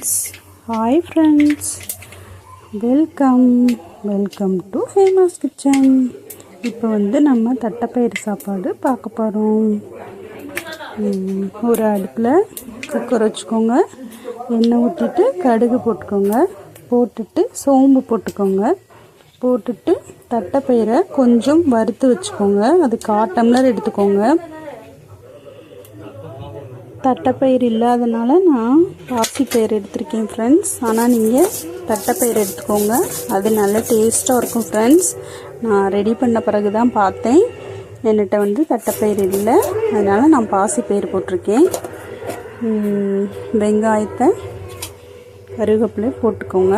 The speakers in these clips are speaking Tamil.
Hi friends, welcome to famous kitchen. இப்போ நம்ம தட்டைப்பயிறு சாப்பாடு பார்க்க போகிறோம். ஒரு அடுப்பில் குக்கர் வச்சுக்கோங்க. எண்ணெய் ஊற்றிட்டு கடுகு போட்டுக்கோங்க. போட்டுட்டு சோம்பு போட்டுக்கோங்க. போட்டுட்டு தட்டைப்பயிரை கொஞ்சம் வறுத்து வச்சுக்கோங்க. அது 1/4 டம்ளர் எடுத்துக்கோங்க. தட்டைப்பயிறு இல்லாதனால நான் பாசிப்பயிறு எடுத்திருக்கேன் ஃப்ரெண்ட்ஸ். ஆனால் நீங்கள் தட்டைப்பயிறு எடுத்துக்கோங்க, அது நல்ல டேஸ்ட்டாக இருக்கும் ஃப்ரெண்ட்ஸ். நான் ரெடி பண்ண பிறகு தான் பார்த்தேன், என்கிட்ட தட்டைப்பயிறு இல்லை, அதனால் நான் பாசிப்பயிறு போட்டிருக்கேன். வெங்காயத்தை கருவேப்பிலை போட்டுக்கோங்க.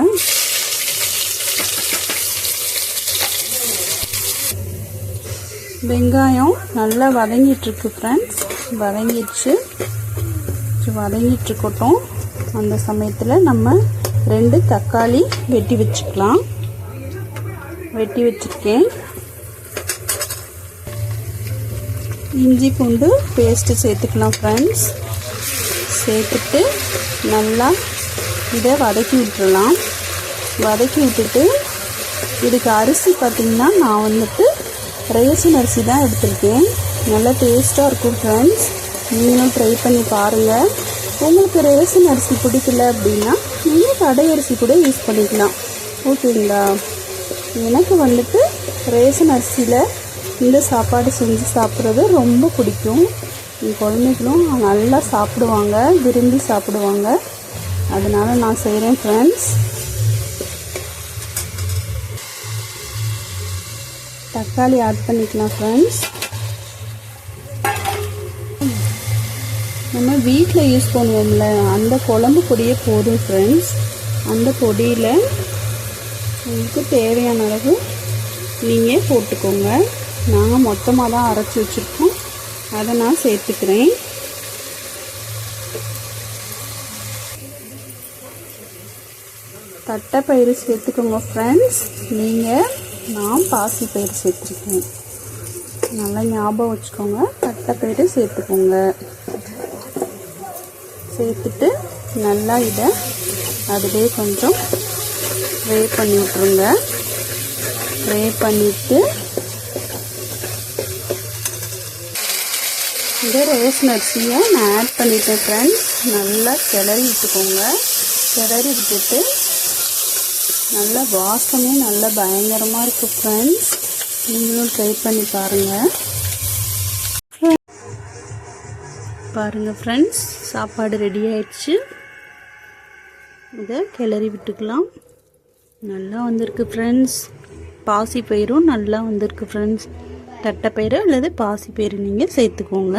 வெங்காயம் நல்லா வதங்கிட்டுருக்கு ஃப்ரெண்ட்ஸ். வதங்கிட்டுருக்கட்டும். அந்த சமயத்தில் நம்ம 2 தக்காளி வெட்டி வச்சுக்கலாம். வெட்டி வச்சுருக்கேன். இஞ்சி பூண்டு பேஸ்ட்டு சேர்த்துக்கலாம் ஃப்ரெண்ட்ஸ். சேர்த்துட்டு நல்லா இதை வதக்கி விட்டுறலாம். வதக்கி விட்டுட்டு இதுக்கு அரிசி பார்த்திங்கன்னா நான் ரேஷன் அரிசி தான் எடுத்திருக்கேன். நல்லா டேஸ்ட்டாக இருக்கும் ஃப்ரெண்ட்ஸ். நீங்களும் ட்ரை பண்ணி பாருங்கள். உங்களுக்கு ரேஷன் அரிசி பிடிக்கல அப்படின்னா நீங்கள் கடை அரிசி கூட யூஸ் பண்ணிக்கலாம், ஓகேங்களா? எனக்கு ரேஷன் அரிசியில் இந்த சாப்பாடு செஞ்சு சாப்பிட்றது ரொம்ப பிடிக்கும். என் குழந்தைகளும் நல்லா சாப்பிடுவாங்க, விரும்பி சாப்பிடுவாங்க. அதனால் நான் செய்கிறேன் ஃப்ரெண்ட்ஸ். தக்காளி ஆட் பண்ணிக்கலாம் ஃப்ரெண்ட்ஸ். நம்ம வீட்டில் யூஸ் பண்ணுவோம்ல, அந்த குழம்பு பொடியே போதும் ஃப்ரெண்ட்ஸ். அந்த பொடியில் உங்களுக்கு தேவையான அளவு நீங்கள் போட்டுக்கோங்க. நாங்கள் மொத்தமாக தான் அரைச்சி வச்சுருக்கோம், அதை நான் சேர்த்துக்கிறேன். தட்டைப்பயிறு சேர்த்துக்கோங்க ஃப்ரெண்ட்ஸ். நான் பாசிப்பயிறு சேர்த்துருக்கேன். நல்லா ஞாபகம் வச்சுக்கோங்க, தட்டைப்பயிறு சேர்த்துக்கோங்க. சேர்த்துட்டு நல்லா இதை அதிலே கொஞ்சம் ஃப்ரை பண்ணி விட்ருங்க. ஃப்ரை பண்ணிவிட்டு இந்த ரேஷன் அரிசியை நான் ஆட் பண்ணிட்டேன் ஃப்ரெண்ட்ஸ். நல்லா கிளறி விட்டுக்கோங்க. கிளறி விட்டுட்டு நல்லா வாசமே நல்லா பயங்கரமாக இருக்குது ஃப்ரெண்ட்ஸ். நீங்களும் ட்ரை பண்ணி பாருங்கள். ஃப்ரெண்ட்ஸ், சாப்பாடு ரெடி ஆயிடுச்சு. இதை கிளறி விட்டுக்கலாம். நல்லா வந்திருக்கு ஃப்ரெண்ட்ஸ். பாசிப்பயிரும் நல்லா வந்திருக்கு ஃப்ரெண்ட்ஸ். தட்டைப்பயிறு அல்லது பாசிப்பயிறு நீங்கள் சேர்த்துக்கோங்க.